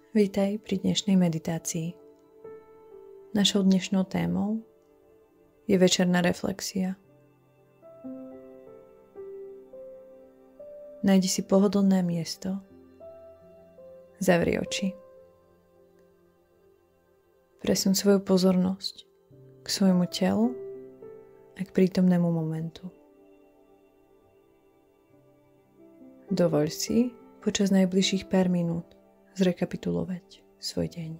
Vítaj pri dnešnej meditácii. Našou dnešnou témou je večerná reflexia. Nájdi si pohodlné miesto, zavri oči. Presun svoju pozornosť k svojmu telu a k prítomnému momentu. Dovoľ si počas najbližších pár minút zrekapitulovať svoj deň.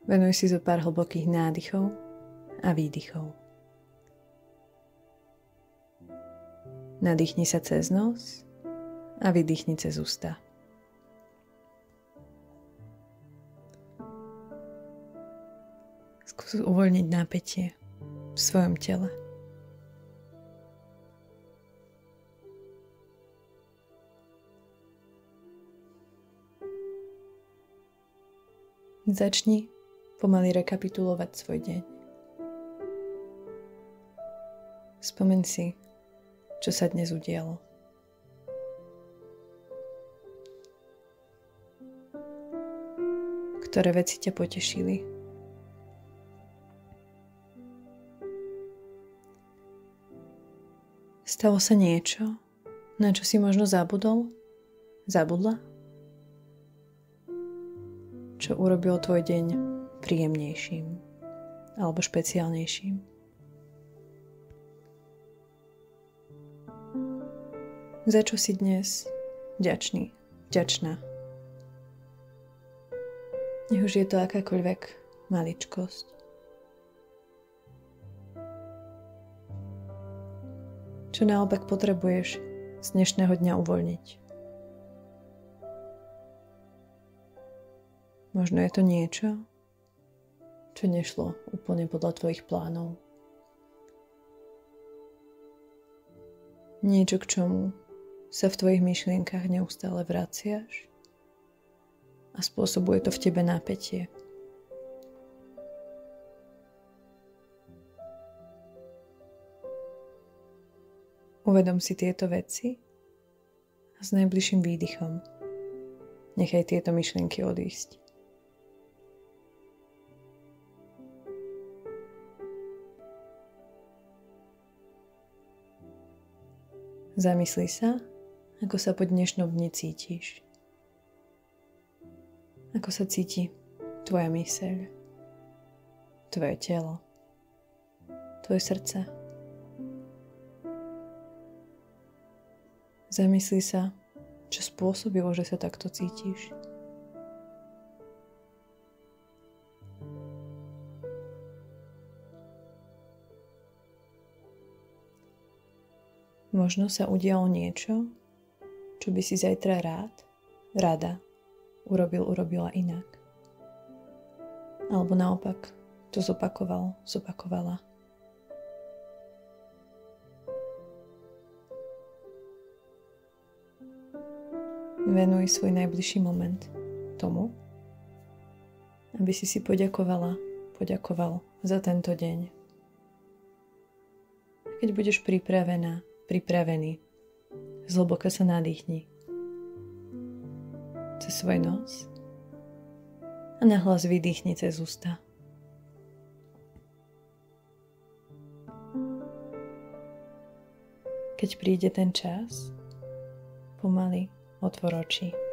Venuj si zo pár hlbokých nádychov a výdychov. Nadýchni sa cez nos a vydýchni cez ústa. Skús uvoľniť napätie v svojom tele. Začni pomaly rekapitulovať svoj deň. Spomeň si, čo sa dnes udialo. Ktoré veci ťa potešili? Stalo sa niečo, na čo si možno zabudol? Zabudla? Čo urobilo tvoj deň príjemnejším alebo špeciálnejším? Za čo si dnes vďačný, vďačná? Nech už je to akákoľvek maličkosť. Čo naopak potrebuješ z dnešného dňa uvoľniť? Možno je to niečo, čo nešlo úplne podľa tvojich plánov. Niečo, k čomu sa v tvojich myšlienkach neustále vraciaš a spôsobuje to v tebe napätie. Uvedom si tieto veci a s najbližším výdychom nechaj tieto myšlienky odísť. Zamysli sa, ako sa po dnešnom dni cítiš. Ako sa cíti tvoja myseľ, tvoje telo, tvoje srdce. Zamysli sa, čo spôsobilo, že sa takto cítiš. Možno sa udialo niečo, čo by si zajtra rada urobila inak. Alebo naopak to zopakovala. Venuj svoj najbližší moment tomu, aby si poďakoval za tento deň. Keď budeš pripravený, zhlboka sa nadýchni cez svoj nos a nahlas vydýchni cez ústa. Keď príde ten čas, pomaly otvor oči.